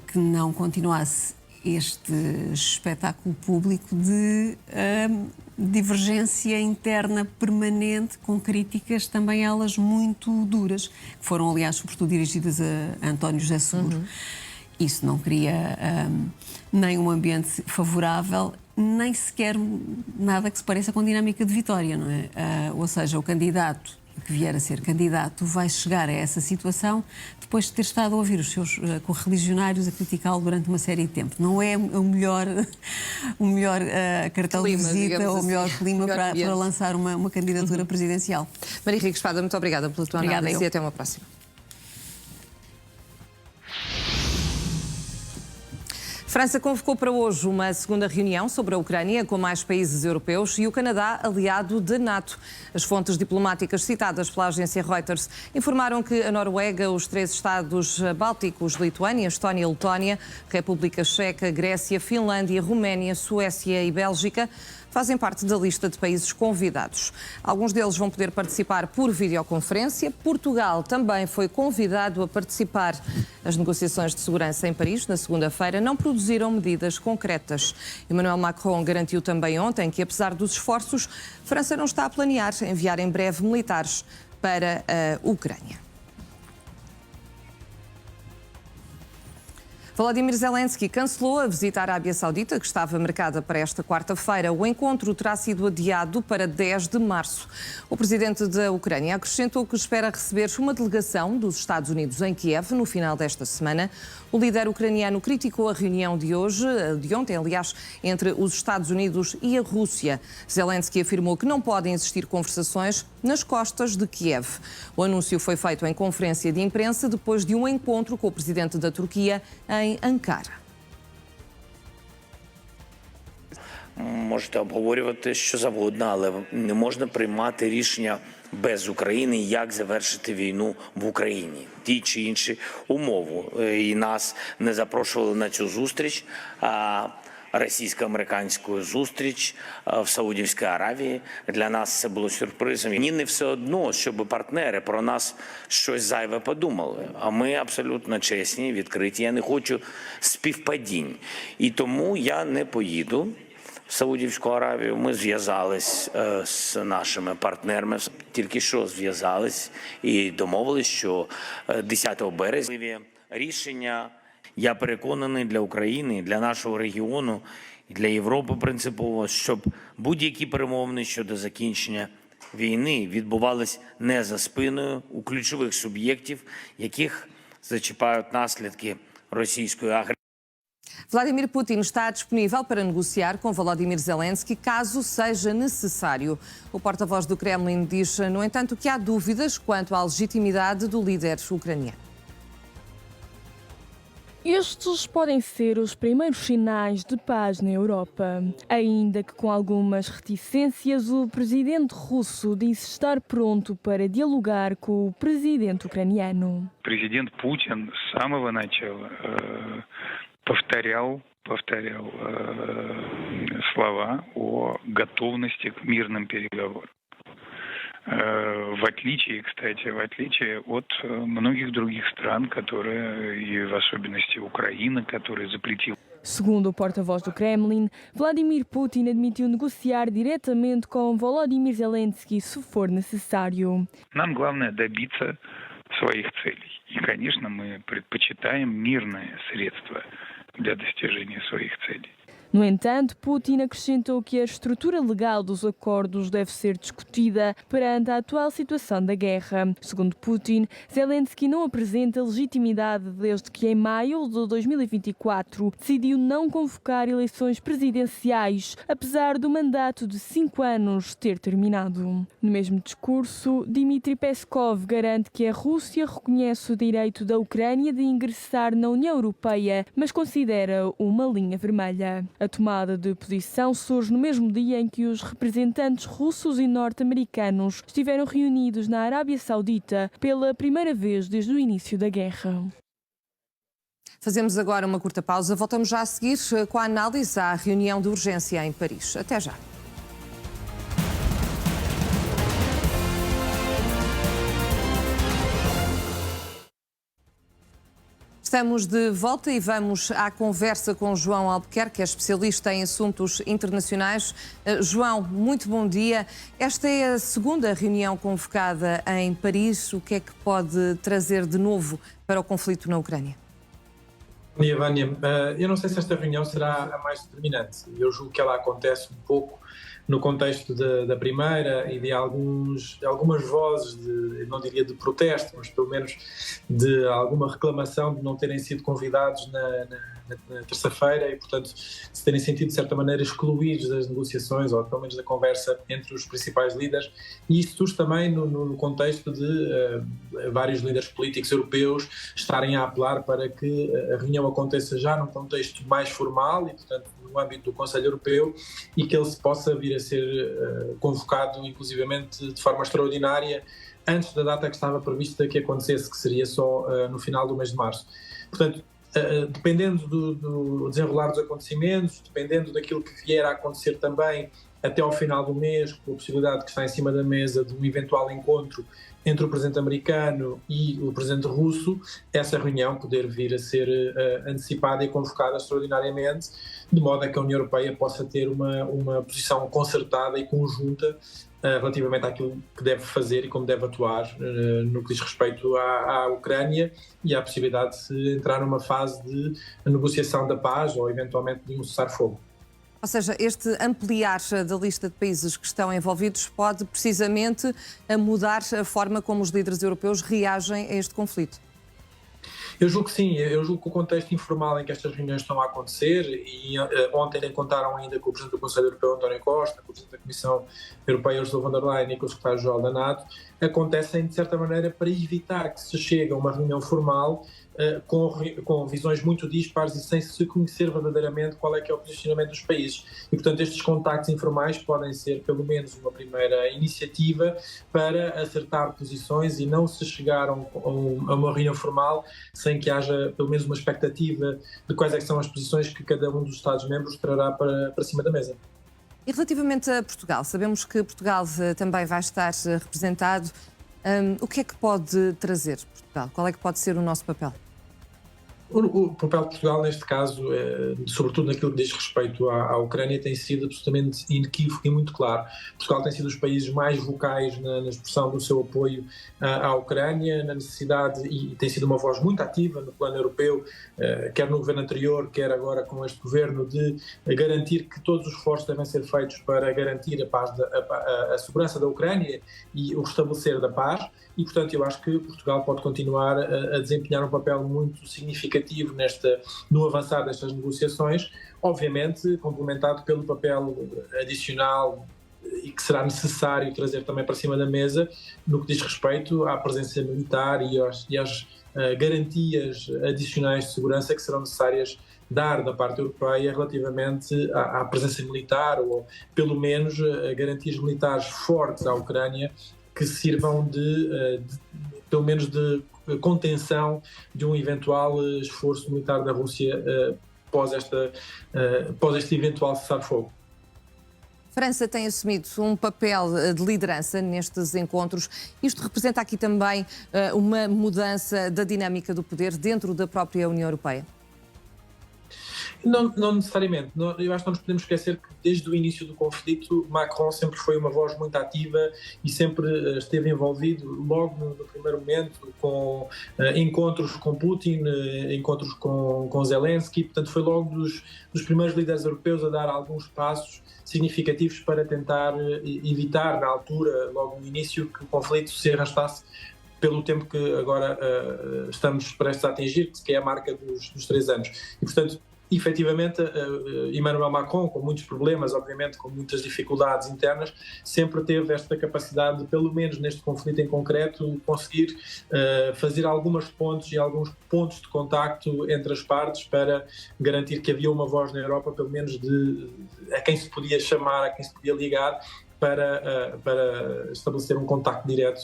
que não continuasse este espetáculo público de divergência interna permanente, com críticas também elas muito duras, que foram, aliás, sobretudo dirigidas a António José Seguro. Isso não cria nem um ambiente favorável, nem sequer nada que se pareça com dinâmica de vitória, não é? Ou seja, o candidato que vier a ser candidato vai chegar a essa situação depois de ter estado a ouvir os seus correligionários a criticá-lo durante uma série de tempo. Não é o melhor cartão de visita ou o melhor clima para lançar uma candidatura presidencial.
Maria Henrique Espada, muito obrigada pela tua análise e até uma próxima. França convocou para hoje uma segunda reunião sobre a Ucrânia com mais países europeus e o Canadá, aliado da NATO. As fontes diplomáticas citadas pela agência Reuters informaram que a Noruega, os 3 Estados bálticos, Lituânia, Estónia e Letónia, República Checa, Grécia, Finlândia, Roménia, Suécia e Bélgica fazem parte da lista de países convidados. Alguns deles vão poder participar por videoconferência. Portugal também foi convidado a participar. As negociações de segurança em Paris, na segunda-feira, não produziram medidas concretas. Emmanuel Macron garantiu também ontem que, apesar dos esforços, França não está a planear enviar em breve militares para a Ucrânia. Volodymyr Zelensky cancelou a visita à Arábia Saudita, que estava marcada para esta quarta-feira. O encontro terá sido adiado para 10 de março. O presidente da Ucrânia acrescentou que espera receber uma delegação dos Estados Unidos em Kiev no final desta semana. O líder ucraniano criticou a reunião de ontem, aliás, entre os Estados Unidos e a Rússia. Zelensky afirmou que não podem existir conversações nas costas de Kiev. O anúncio foi feito em conferência de imprensa depois de um encontro com o presidente da Turquia em Ankara.
Можете обговорювати що завгодно, але не можна приймати рішення без України, як завершити війну в Україні. Ті чи інші умови. І нас не запрошували на цю зустріч, російсько-американську зустріч в Саудівській Аравії. Для нас це було сюрпризом. Мені не все одно, щоб партнери про нас щось зайве подумали. А ми абсолютно чесні, відкриті. Я не хочу співпадінь. І тому я не поїду в Саудівську Аравію. Ми зв'язались з нашими партнерами, тільки що зв'язались і домовились, що 10 березня рішення, я переконаний, для України, для нашого регіону І для Європи принципово, щоб будь-які перемовини щодо закінчення війни відбувались не за спиною у ключових суб'єктів, яких зачіпають наслідки російської агресії.
Vladimir Putin está disponível para negociar com Volodymyr Zelensky caso seja necessário. O porta-voz do Kremlin diz, no entanto, que há dúvidas quanto à legitimidade do líder ucraniano.
Estes podem ser os primeiros sinais de paz na Europa. Ainda que com algumas reticências, o presidente russo disse estar pronto para dialogar com o presidente ucraniano.
Президент Путин с самого начала повторял слова о готовности к мирным переговорам. В отличие от многих других стран, которые, и в особенности Украина, которая запретила.
Segundo o porta-voz do Kremlin, Vladimir Putin admitiu negociar diretamente com Volodymyr Zelensky se for necessário.
Нам главное добиться своих целей. И, конечно, мы предпочитаем мирное средство для достижения своих целей.
No entanto, Putin acrescentou que a estrutura legal dos acordos deve ser discutida perante a atual situação da guerra. Segundo Putin, Zelensky não apresenta legitimidade desde que, em maio de 2024, decidiu não convocar eleições presidenciais, apesar do mandato de 5 anos ter terminado. No mesmo discurso, Dmitry Peskov garante que a Rússia reconhece o direito da Ucrânia de ingressar na União Europeia, mas considera uma linha vermelha. A tomada de posição surge no mesmo dia em que os representantes russos e norte-americanos estiveram reunidos na Arábia Saudita pela primeira vez desde o início da guerra.
Fazemos agora uma curta pausa. Voltamos já a seguir com a análise à reunião de urgência em Paris. Até já. Estamos de volta e vamos à conversa com João Albuquerque, que é especialista em assuntos internacionais. João, muito bom dia. Esta é a segunda reunião convocada em Paris. O que é que pode trazer de novo para o conflito na Ucrânia?
Bom dia, Vânia. Eu não sei se esta reunião será a mais determinante. Eu julgo que ela acontece um pouco no contexto da primeira e de algumas vozes, não diria de protesto, mas pelo menos de alguma reclamação de não terem sido convidados na terça-feira e, portanto, se terem sentido de certa maneira excluídos das negociações ou pelo menos da conversa entre os principais líderes. E isso surge também no contexto de vários líderes políticos europeus estarem a apelar para que a reunião aconteça já num contexto mais formal e, portanto, no âmbito do Conselho Europeu e que ele se possa vir a ser convocado, inclusivamente de forma extraordinária, antes da data que estava prevista que acontecesse, que seria só no final do mês de março. Portanto, dependendo do desenrolar dos acontecimentos, dependendo daquilo que vier a acontecer também até ao final do mês, com a possibilidade que está em cima da mesa de um eventual encontro entre o presidente americano e o presidente russo, essa reunião poder vir a ser antecipada e convocada extraordinariamente, de modo a que a União Europeia possa ter uma posição concertada e conjunta relativamente àquilo que deve fazer e como deve atuar no que diz respeito à Ucrânia e à possibilidade de se entrar numa fase de negociação da paz ou eventualmente de um cessar-fogo.
Ou seja, este ampliar da lista de países que estão envolvidos pode precisamente mudar a forma como os líderes europeus reagem a este conflito?
Eu julgo que sim, eu julgo que o contexto informal em que estas reuniões estão a acontecer, e ontem nem contaram ainda com o Presidente do Conselho Europeu, António Costa, com o Presidente da Comissão Europeia, Ursula von der Leyen, e com o Secretário-Geral da NATO, acontecem de certa maneira para evitar que se chegue a uma reunião formal com visões muito dispares e sem se conhecer verdadeiramente qual é que é o posicionamento dos países. E, portanto, estes contactos informais podem ser, pelo menos, uma primeira iniciativa para acertar posições e não se chegar a uma reunião formal sem que haja, pelo menos, uma expectativa de quais é que são as posições que cada um dos Estados-membros trará para cima da mesa.
E relativamente a Portugal, sabemos que Portugal também vai estar representado. O que é que pode trazer Portugal? Qual é que pode ser o nosso papel?
O papel de Portugal, neste caso, sobretudo naquilo que diz respeito à Ucrânia, tem sido absolutamente inequívoco e muito claro. Portugal tem sido um dos países mais vocais na expressão do seu apoio à Ucrânia, na necessidade, e tem sido uma voz muito ativa no plano europeu, quer no governo anterior, quer agora com este governo, de garantir que todos os esforços devem ser feitos para garantir a paz, a segurança da Ucrânia e o restabelecer da paz. E, portanto, eu acho que Portugal pode continuar a desempenhar um papel muito significativo no avançar destas negociações, obviamente complementado pelo papel adicional e que será necessário trazer também para cima da mesa no que diz respeito à presença militar e às garantias adicionais de segurança que serão necessárias dar da parte europeia relativamente à presença militar ou, pelo menos, garantias militares fortes à Ucrânia que sirvam pelo menos de contenção de um eventual esforço militar da Rússia pós este eventual cessar-fogo.
A França tem assumido um papel de liderança nestes encontros. Isto representa aqui também uma mudança da dinâmica do poder dentro da própria União Europeia?
Não necessariamente. Eu acho que não nos podemos esquecer que desde o início do conflito Macron sempre foi uma voz muito ativa e sempre esteve envolvido logo no primeiro momento com encontros com Putin, encontros com Zelensky. Portanto, foi logo dos primeiros líderes europeus a dar alguns passos significativos para tentar evitar, na altura, logo no início, que o conflito se arrastasse pelo tempo que agora estamos prestes a atingir, que é a marca dos 3 anos. E, portanto, efetivamente, Emmanuel Macron, com muitos problemas, obviamente, com muitas dificuldades internas, sempre teve esta capacidade de, pelo menos neste conflito em concreto, conseguir fazer algumas pontes e alguns pontos de contacto entre as partes para garantir que havia uma voz na Europa, pelo menos a quem se podia chamar, a quem se podia ligar, para estabelecer um contacto direto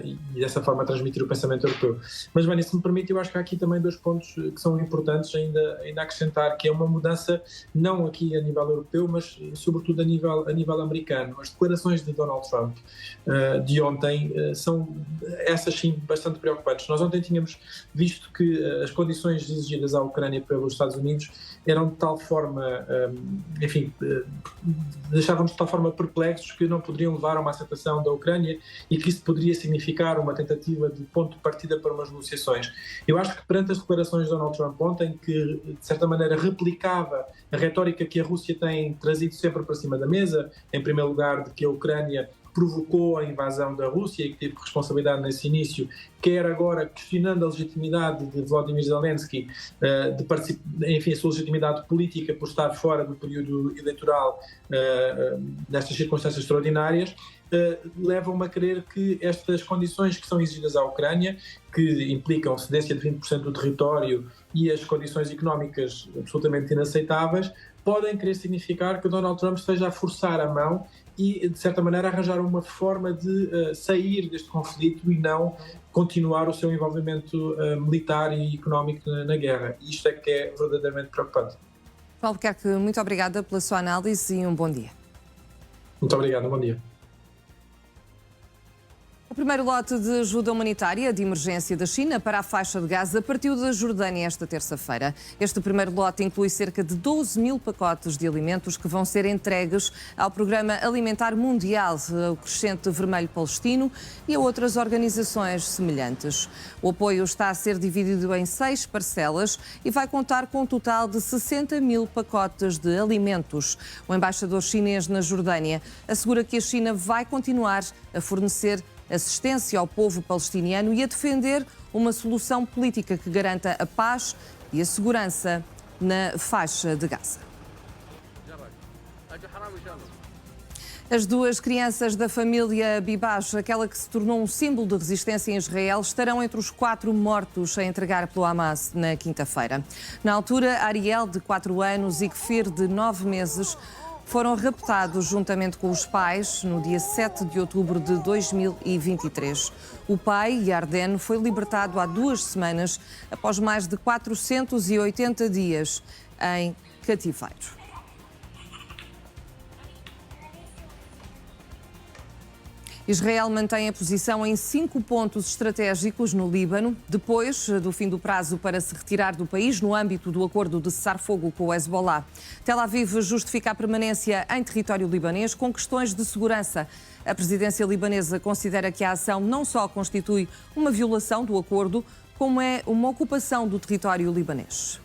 e dessa forma transmitir o pensamento europeu. Mas, Vânia, se me permite, eu acho que há aqui também 2 pontos que são importantes ainda a acrescentar, que é uma mudança não aqui a nível europeu, mas sobretudo a nível americano. As declarações de Donald Trump de ontem são, essas sim, bastante preocupantes. Nós ontem tínhamos visto que as condições exigidas à Ucrânia pelos Estados Unidos eram de tal forma, deixavam-nos de tal forma perplexos que não poderiam levar a uma aceitação da Ucrânia e que isso poderia significar uma tentativa de ponto de partida para umas negociações. Eu acho que perante as declarações de Donald Trump ontem, que de certa maneira replicava a retórica que a Rússia tem trazido sempre para cima da mesa, em primeiro lugar de que a Ucrânia provocou a invasão da Rússia e que teve responsabilidade nesse início, quer agora questionando a legitimidade de Volodymyr Zelensky, a sua legitimidade política por estar fora do período eleitoral nestas circunstâncias extraordinárias, levam-me a crer que estas condições que são exigidas à Ucrânia, que implicam cedência de 20% do território e as condições económicas absolutamente inaceitáveis, podem querer significar que Donald Trump esteja a forçar a mão e, de certa maneira, arranjar uma forma de sair deste conflito e não continuar o seu envolvimento militar e económico na guerra. E isto é que é verdadeiramente preocupante.
Paulo Buquerque, muito obrigada pela sua análise e um bom dia.
Muito obrigado, um bom dia.
O primeiro lote de ajuda humanitária de emergência da China para a faixa de Gaza partiu da Jordânia esta terça-feira. Este primeiro lote inclui cerca de 12 mil pacotes de alimentos que vão ser entregues ao Programa Alimentar Mundial, ao Crescente Vermelho Palestino e a outras organizações semelhantes. O apoio está a ser dividido em 6 parcelas e vai contar com um total de 60 mil pacotes de alimentos. O embaixador chinês na Jordânia assegura que a China vai continuar a fornecer assistência ao povo palestiniano e a defender uma solução política que garanta a paz e a segurança na faixa de Gaza. As 2 crianças da família Bibash, aquela que se tornou um símbolo de resistência em Israel, estarão entre os 4 mortos a entregar pelo Hamas na quinta-feira. Na altura, Ariel, de 4 anos, e Kfir, de 9 meses, foram raptados juntamente com os pais no dia 7 de outubro de 2023. O pai, Yarden, foi libertado há 2 semanas, após mais de 480 dias em cativeiro. Israel mantém a posição em 5 pontos estratégicos no Líbano, depois do fim do prazo para se retirar do país no âmbito do acordo de cessar-fogo com o Hezbollah. Tel Aviv justifica a permanência em território libanês com questões de segurança. A presidência libanesa considera que a ação não só constitui uma violação do acordo, como é uma ocupação do território libanês.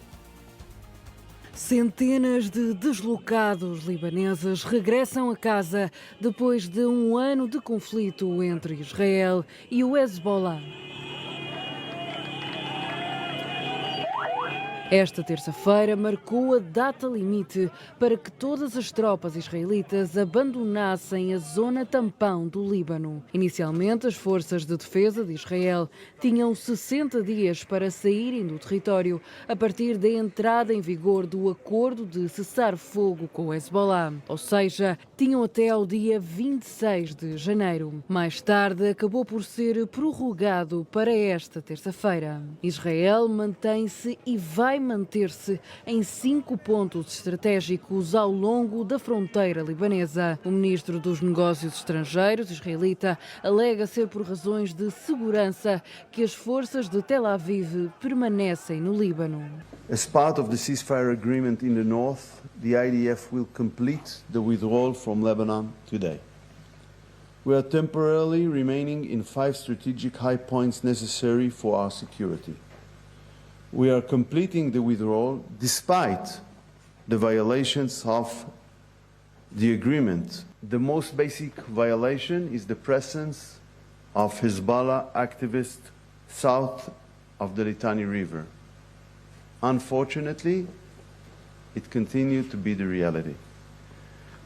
Centenas de deslocados libaneses regressam a casa depois de um ano de conflito entre Israel e o Hezbollah. Esta terça-feira marcou a data limite para que todas as tropas israelitas abandonassem a zona tampão do Líbano. Inicialmente, as forças de defesa de Israel tinham 60 dias para saírem do território a partir da entrada em vigor do acordo de cessar-fogo com o Hezbollah. Ou seja, tinham até ao dia 26 de janeiro. Mais tarde, acabou por ser prorrogado para esta terça-feira. Israel mantém-se e vai manter-se em 5 pontos estratégicos ao longo da fronteira libanesa. O ministro dos Negócios Estrangeiros israelita alega ser por razões de segurança que as forças de Tel Aviv permanecem no Líbano.
As part of the ceasefire agreement in the north, the IDF will complete the withdrawal from Lebanon today. We are temporarily remaining in 5 strategic high points necessary for our security. We are completing the withdrawal despite the violations of the agreement. The most basic violation is the presence of Hezbollah activists south of the Litani River. Unfortunately, it continued to be the reality.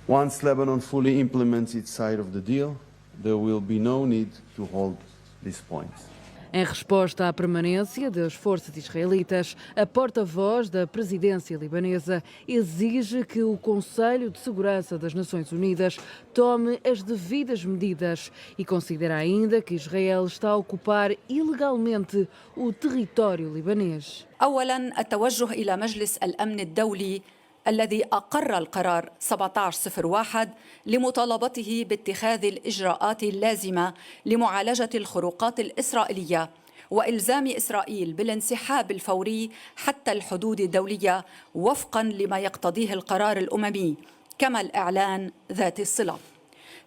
Once Lebanon fully implements its side of the deal, there will be no need to hold these points.
Em resposta à permanência das forças israelitas, a porta-voz da presidência libanesa exige que o Conselho de Segurança das Nações Unidas tome as devidas medidas e considera ainda que Israel está a ocupar ilegalmente o território libanês.
أولاً التوجه إلى مجلس الأمن الدولي الذي أقر القرار 1701 لمطالبته باتخاذ الإجراءات اللازمة لمعالجة الخروقات الإسرائيلية وإلزام إسرائيل بالانسحاب الفوري حتى الحدود الدولية وفقاً لما يقتضيه القرار الأممي كما الإعلان ذات الصلة.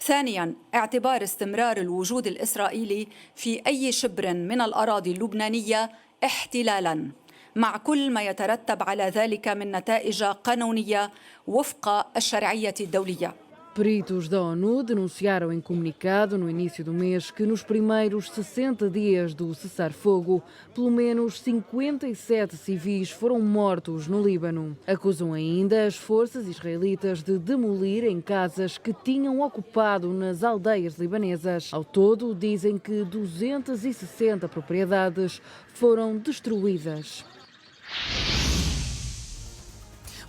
ثانياً اعتبار استمرار الوجود الإسرائيلي في أي شبر من الأراضي اللبنانية احتلالاً مع كل ما يترتب على ذلك من نتائج قانونية وفق الشرعية الدولية.
Peritos da ONU denunciaram em comunicado no início do mês que nos primeiros 60 dias do cessar-fogo, pelo menos 57 civis foram mortos no Líbano. Acusam ainda as forças israelitas de demolirem casas que tinham ocupado nas aldeias libanesas. Ao todo, dizem que 260 propriedades foram destruídas.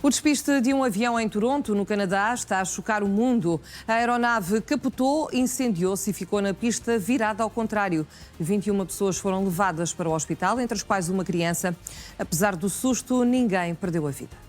O despiste de um avião em Toronto, no Canadá, está a chocar o mundo. A aeronave capotou, incendiou-se e ficou na pista virada ao contrário. 21 pessoas foram levadas para o hospital, entre as quais uma criança. Apesar do susto, ninguém perdeu a vida.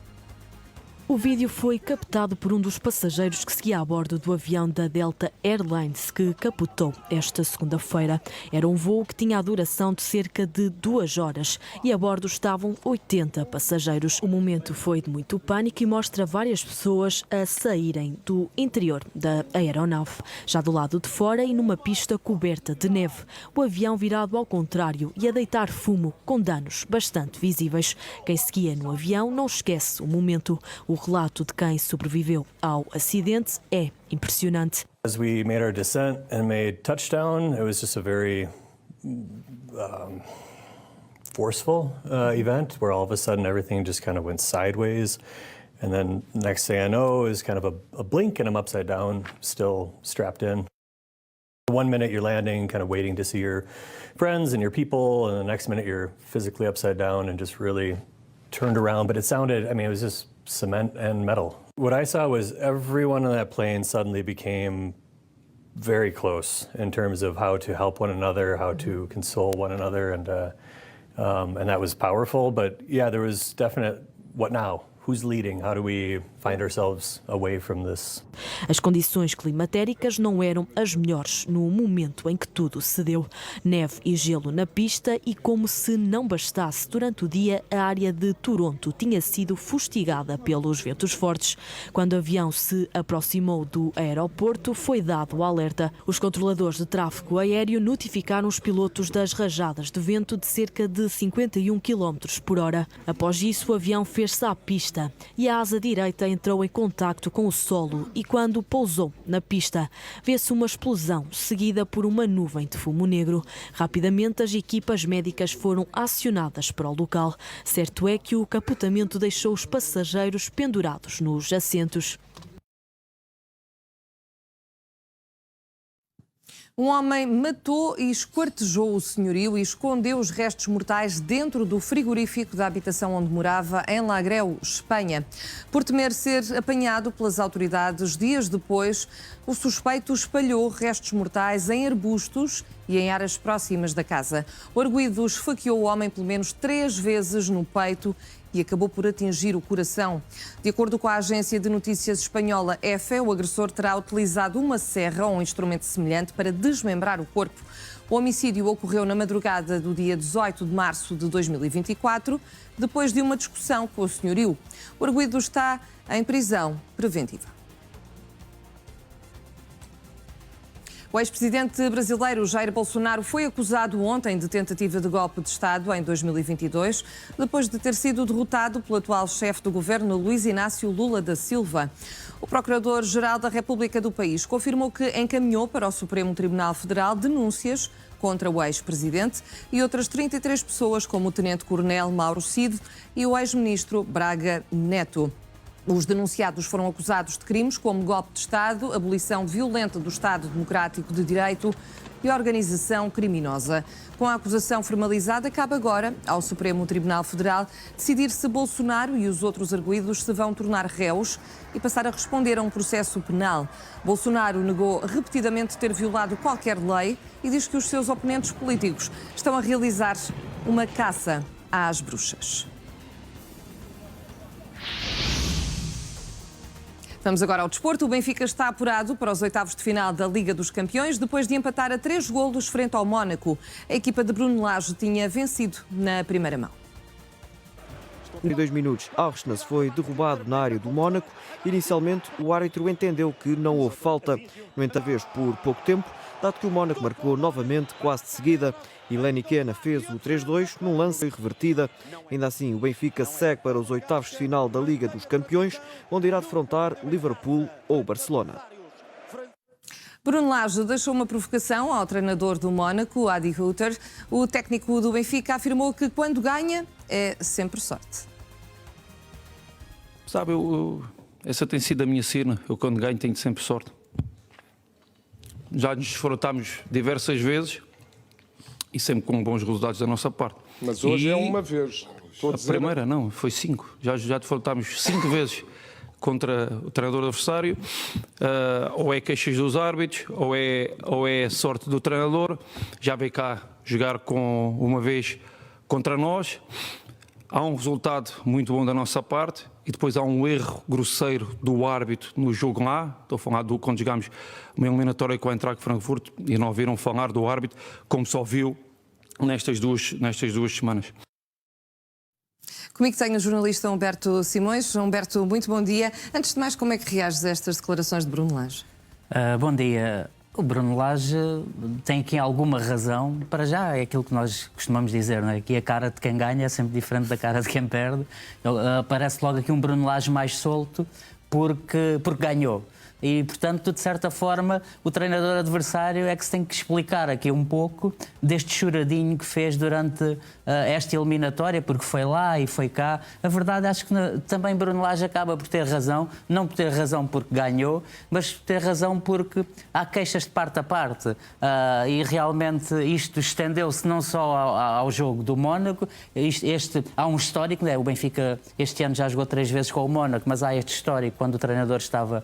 O vídeo foi captado por um dos passageiros que seguia a bordo do avião da Delta Airlines, que capotou esta segunda-feira. Era um voo que tinha a duração de cerca de 2 horas e a bordo estavam 80 passageiros. O momento foi de muito pânico e mostra várias pessoas a saírem do interior da aeronave. Já do lado de fora e numa pista coberta de neve, o avião virado ao contrário e a deitar fumo, com danos bastante visíveis. Quem seguia no avião não esquece o momento. O relato de quem sobreviveu ao acidente é impressionante.
As we made our descent and made touchdown, it was just a very forceful event where all of a sudden everything just kind of went sideways. And then next thing I know is kind of a blink and I'm upside down, still strapped in. 1 minute you're landing, kind of waiting to see your friends and your people, and the next minute you're physically upside down and just really turned around. But it sounded, I mean, it was just cement and metal. What I saw was everyone on that plane suddenly became very close in terms of how to help one another, how to console one another, and that was powerful. But yeah, there was definite, what now? who's leading? How do we find ourselves away from this?
As condições climatéricas não eram as melhores no momento em que tudo se deu. Neve e gelo na pista e, como se não bastasse, durante o dia a área de Toronto tinha sido fustigada pelos ventos fortes. Quando o avião se aproximou do aeroporto, foi dado o alerta. Os controladores de tráfego aéreo notificaram os pilotos das rajadas de vento de cerca de 51 km por hora. Após isso, o avião fez-se à pista e a asa direita entrou em contacto com o solo e, quando pousou na pista, vê-se uma explosão seguida por uma nuvem de fumo negro. Rapidamente, as equipas médicas foram acionadas para o local. Certo é que o capotamento deixou os passageiros pendurados nos assentos.
Um homem matou e esquartejou o senhorio e escondeu os restos mortais dentro do frigorífico da habitação onde morava, em Lagreu, Espanha. Por temer ser apanhado pelas autoridades, dias depois, o suspeito espalhou restos mortais em arbustos e em áreas próximas da casa. O arguido esfaqueou o homem pelo menos 3 vezes no peito e acabou por atingir o coração. De acordo com a agência de notícias espanhola EFE, o agressor terá utilizado uma serra ou um instrumento semelhante para desmembrar o corpo. O homicídio ocorreu na madrugada do dia 18 de março de 2024, depois de uma discussão com o senhorio. O arguido está em prisão preventiva. O ex-presidente brasileiro Jair Bolsonaro foi acusado ontem de tentativa de golpe de Estado em 2022, depois de ter sido derrotado pelo atual chefe do governo, Luiz Inácio Lula da Silva. O Procurador-Geral da República do país confirmou que encaminhou para o Supremo Tribunal Federal denúncias contra o ex-presidente e outras 33 pessoas, como o tenente-coronel Mauro Cid e o ex-ministro Braga Neto. Os denunciados foram acusados de crimes como golpe de Estado, abolição violenta do Estado Democrático de Direito e organização criminosa. Com a acusação formalizada, cabe agora ao Supremo Tribunal Federal decidir se Bolsonaro e os outros arguidos se vão tornar réus e passar a responder a um processo penal. Bolsonaro negou repetidamente ter violado qualquer lei e diz que os seus oponentes políticos estão a realizar uma caça às bruxas. Vamos agora ao desporto. O Benfica está apurado para os oitavos de final da Liga dos Campeões, depois de empatar a 3 golos frente ao Mónaco. A equipa de Bruno Lage tinha vencido na primeira mão.
Em 2 minutos, Arsenal foi derrubado na área do Mónaco. Inicialmente, o árbitro entendeu que não houve falta, no entanto, vez por pouco tempo, dado que o Mónaco marcou novamente quase de seguida. E Lenny Kena fez o 3-2 num lance revertida. Ainda assim, o Benfica segue para os oitavos de final da Liga dos Campeões, onde irá defrontar Liverpool ou Barcelona.
Bruno Lage deixou uma provocação ao treinador do Mónaco, Adi Hütter. O técnico do Benfica afirmou que quando ganha é sempre sorte.
Sabe, essa tem sido a minha cena. Eu quando ganho tenho sempre sorte. Já nos desfrutámos diversas vezes e sempre com bons resultados da nossa parte.
Mas hoje é uma vez.
A primeira não, foi 5. Já desfrutámos 5 vezes contra o treinador adversário. Ou é queixas dos árbitros, ou é sorte do treinador. Já veio cá jogar com uma vez contra nós. Há um resultado muito bom da nossa parte e depois há um erro grosseiro do árbitro no jogo lá. Estou a falar quando jogámos uma eliminatória com o Eintracht Frankfurt e não ouviram falar do árbitro como só viu nestas duas semanas.
Comigo tenho o jornalista Humberto Simões. Humberto, muito bom dia. Antes de mais, como é que reages a estas declarações de Bruno Lage?
Bom dia. O Bruno Lage tem aqui alguma razão. Para já é aquilo que nós costumamos dizer, não é? Que a cara de quem ganha é sempre diferente da cara de quem perde. Aparece logo aqui um Bruno Lage mais solto porque ganhou. E, portanto, de certa forma, o treinador adversário é que se tem que explicar aqui um pouco deste choradinho que fez durante esta eliminatória, porque foi lá e foi cá. A verdade, acho que também Bruno Lage acaba por ter razão, não por ter razão porque ganhou, mas por ter razão porque há queixas de parte a parte. E realmente isto estendeu-se não só ao jogo do Mónaco, há um histórico, né? O Benfica este ano já jogou 3 vezes com o Mónaco, mas há este histórico quando o treinador estava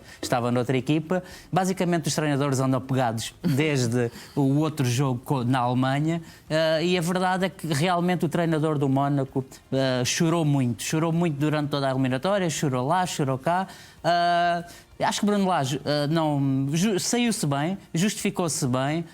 noutra equipa. Basicamente os treinadores andam pegados desde o outro jogo na Alemanha e a verdade é que realmente realmente o treinador do Mónaco chorou muito durante toda a eliminatória, chorou lá, chorou cá. Acho que Bruno Lage saiu-se bem, justificou-se bem.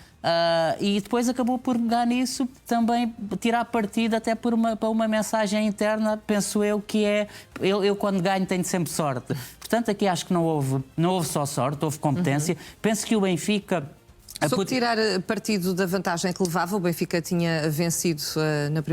E depois acabou por pegar nisso, também tirar partido até para uma mensagem interna, penso eu, que é eu quando ganho tenho sempre sorte. Portanto, aqui acho que não houve só sorte, houve competência. Penso que o Benfica...
Só tirar partido da vantagem que levava, o Benfica tinha vencido na primeira